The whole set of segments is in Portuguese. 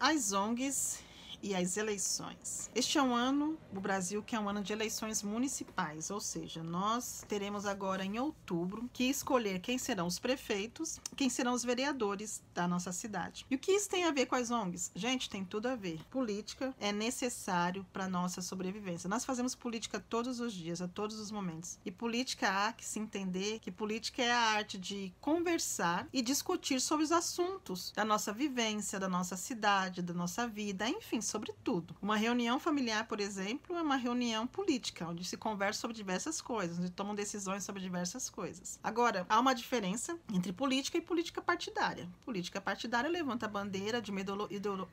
As ONGs e as eleições. Este é um ano, o Brasil, que é um ano de eleições municipais, ou seja, nós teremos agora em outubro que escolher quem serão os prefeitos, quem serão os vereadores da nossa cidade. E o que isso tem a ver com as ONGs? Gente, tem tudo a ver. Política é necessário para a nossa sobrevivência. Nós fazemos política todos os dias, a todos os momentos. E política há que se entender que política é a arte de conversar e discutir sobre os assuntos da nossa vivência, da nossa cidade, da nossa vida, enfim, sobre tudo. Uma reunião familiar, por exemplo, é uma reunião política, onde se conversa sobre diversas coisas, onde tomam decisões sobre diversas coisas. Agora, há uma diferença entre política e política partidária. Política partidária levanta a bandeira de uma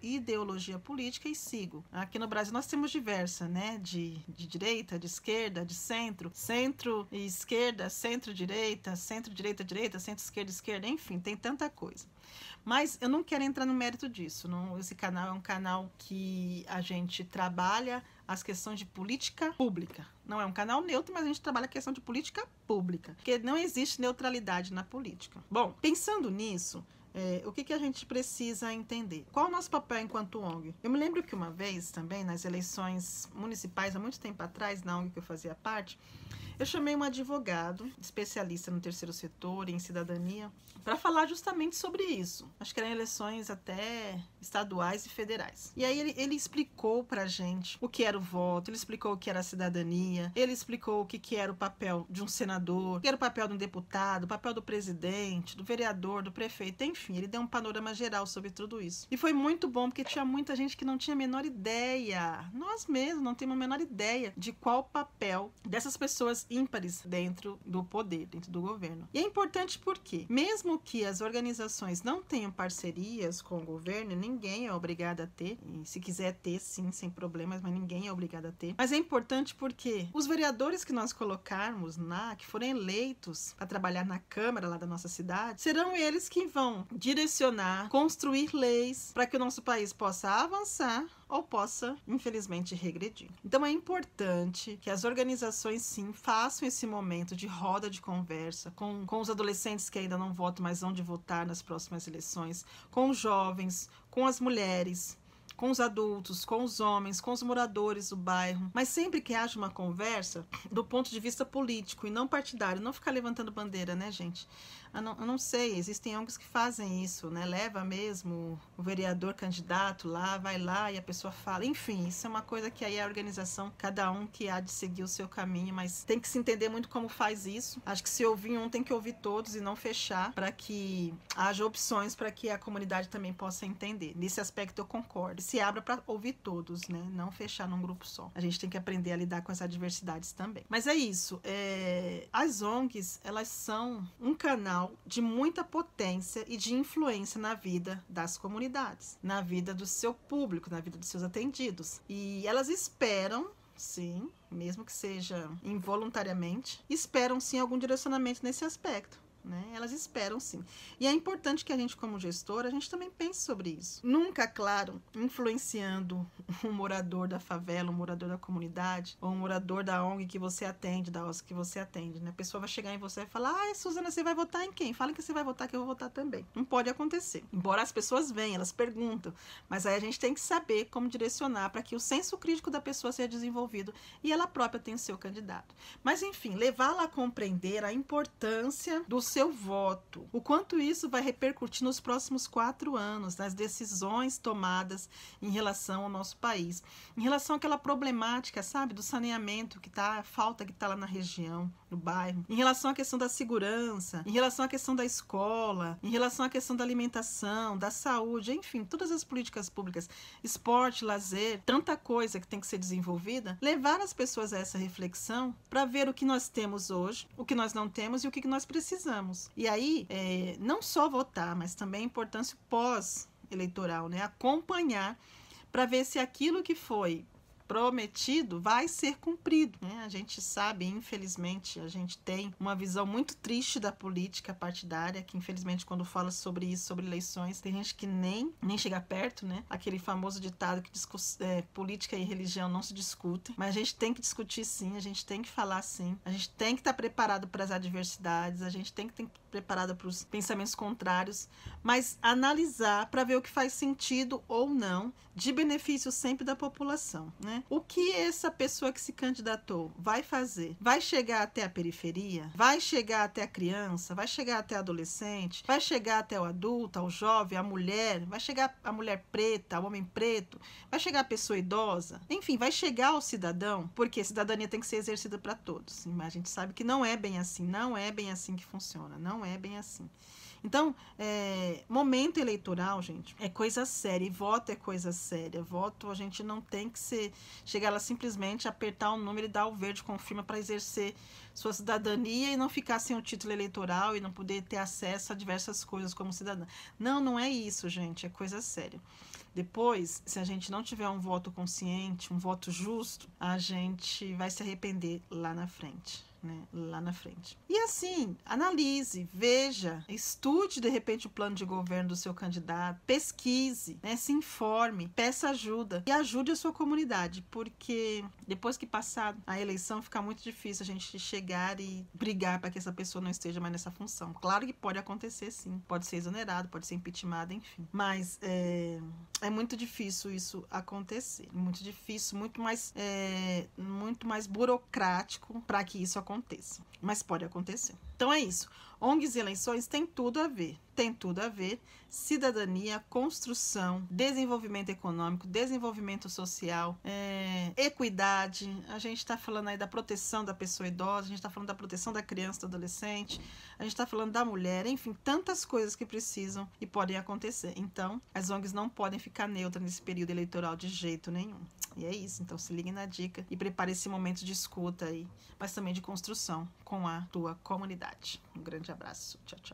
ideologia política e sigo. Aqui no Brasil nós temos diversa, né? De direita, de esquerda, de centro, centro e esquerda, centro-direita, centro-direita-direita, centro-esquerda, esquerda, enfim, tem tanta coisa. Mas eu não quero entrar no mérito disso. Não, esse canal é um canal que a gente trabalha as questões de política pública. Não é um canal neutro, mas a gente trabalha a questão de política pública. Porque não existe neutralidade na política. Bom, pensando nisso, o que a gente precisa entender? Qual é o nosso papel enquanto ONG? Eu me lembro que uma vez também, nas eleições municipais, há muito tempo atrás, na ONG que eu fazia parte, eu chamei um advogado, especialista no terceiro setor, em cidadania, para falar justamente sobre isso. Acho que eram eleições até estaduais e federais. E aí ele explicou pra gente o que era o voto, ele explicou o que era a cidadania, ele explicou o que era o papel de um senador, o que era o papel de um deputado, o papel do presidente, do vereador, do prefeito, enfim, ele deu um panorama geral sobre tudo isso. E foi muito bom, porque tinha muita gente que não tinha a menor ideia, nós mesmos não temos a menor ideia de qual o papel dessas pessoas ímpares dentro do poder, dentro do governo. E é importante porque, mesmo que as organizações não tenham parcerias com o governo, ninguém é obrigado a ter, e se quiser ter, sim, sem problemas, mas ninguém é obrigado a ter. Mas é importante porque os vereadores que nós colocarmos que forem eleitos para trabalhar na Câmara lá da nossa cidade, serão eles que vão direcionar, construir leis para que o nosso país possa avançar ou possa, infelizmente, regredir. Então é importante que as organizações, sim, façam esse momento de roda de conversa com os adolescentes que ainda não votam, mas vão de votar nas próximas eleições, com os jovens, com as mulheres, com os adultos, com os homens, com os moradores do bairro, mas sempre que haja uma conversa do ponto de vista político e não partidário, não ficar levantando bandeira, né, gente? Eu não sei, existem ONGs que fazem isso, né? Leva mesmo o vereador candidato lá, vai lá e a pessoa fala. Enfim, isso é uma coisa que aí a organização, cada um que há de seguir o seu caminho, mas tem que se entender muito como faz isso. Acho que se ouvir um, tem que ouvir todos e não fechar, para que haja opções para que a comunidade também possa entender. Nesse aspecto eu concordo. Se abra para ouvir todos, né? Não fechar num grupo só. A gente tem que aprender a lidar com as adversidades também. Mas é isso. As ONGs, elas são um canal de muita potência e de influência na vida das comunidades, na vida do seu público, na vida dos seus atendidos. E elas esperam, sim, mesmo que seja involuntariamente, esperam sim algum direcionamento nesse aspecto. Né? Elas esperam sim. E é importante que a gente, como gestor, a gente também pense sobre isso. Nunca, claro, influenciando um morador da favela, um morador da comunidade, ou um morador da ONG que você atende, da OSC que você atende. Né? A pessoa vai chegar em você e falar: Suzana, você vai votar em quem? Fala que você vai votar, que eu vou votar também. Não pode acontecer. Embora as pessoas venham, elas perguntam, mas aí a gente tem que saber como direcionar para que o senso crítico da pessoa seja desenvolvido e ela própria tenha o seu candidato. Mas, enfim, levá-la a compreender a importância do seu voto, o quanto isso vai repercutir nos próximos 4 anos, nas decisões tomadas em relação ao nosso país, em relação àquela problemática, sabe, do saneamento a falta que está lá na região, no bairro, em relação à questão da segurança, em relação à questão da escola, em relação à questão da alimentação, da saúde, enfim, todas as políticas públicas, esporte, lazer, tanta coisa que tem que ser desenvolvida, levar as pessoas a essa reflexão para ver o que nós temos hoje, o que nós não temos e o que nós precisamos. E aí, não só votar, mas também a importância pós-eleitoral, né? Acompanhar para ver se aquilo que foi prometido vai ser cumprido, né? A gente sabe, infelizmente, a gente tem uma visão muito triste da política partidária, que infelizmente quando fala sobre isso, sobre eleições, tem gente que nem chega perto, né? Aquele famoso ditado que política e religião não se discutem, mas a gente tem que discutir sim, a gente tem que falar sim, a gente tem que estar preparado para as adversidades, a gente tem que estar preparado para os pensamentos contrários, mas analisar para ver o que faz sentido ou não, de benefício sempre da população, né? O que essa pessoa que se candidatou vai fazer? Vai chegar até a periferia? Vai chegar até a criança? Vai chegar até a adolescente? Vai chegar até o adulto, ao jovem, a mulher? Vai chegar a mulher preta, ao homem preto? Vai chegar a pessoa idosa? Enfim, vai chegar ao cidadão, porque a cidadania tem que ser exercida para todos. Mas a gente sabe que não é bem assim, não é bem assim que funciona, não é bem assim. Então, momento eleitoral, gente, é coisa séria, e voto é coisa séria. Voto, a gente não tem que chegar lá simplesmente, apertar um número e dar o verde confirma para exercer sua cidadania e não ficar sem o título eleitoral e não poder ter acesso a diversas coisas como cidadã. Não, não é isso, gente, é coisa séria. Depois, se a gente não tiver um voto consciente, um voto justo, a gente vai se arrepender lá na frente. Né, lá na frente. E assim, analise, veja, estude de repente o plano de governo do seu candidato, pesquise, né, se informe, peça ajuda e ajude a sua comunidade, porque depois que passar a eleição fica muito difícil a gente chegar e brigar para que essa pessoa não esteja mais nessa função. Claro que pode acontecer sim, pode ser exonerado, pode ser impeachmentado, enfim, mas é muito difícil isso acontecer, muito difícil, muito mais burocrático para que isso aconteça, mas pode acontecer. Então é isso. ONGs e eleições tem tudo a ver. Tem tudo a ver. Cidadania, construção, desenvolvimento econômico, desenvolvimento social, equidade. A gente está falando aí da proteção da pessoa idosa, a gente está falando da proteção da criança, do adolescente, a gente está falando da mulher, enfim, tantas coisas que precisam e podem acontecer. Então, as ONGs não podem ficar neutras nesse período eleitoral de jeito nenhum. E é isso. Então, se liguem na dica e prepare esse momento de escuta aí, mas também de construção com a tua comunidade. Um grande abraço. Tchau, tchau.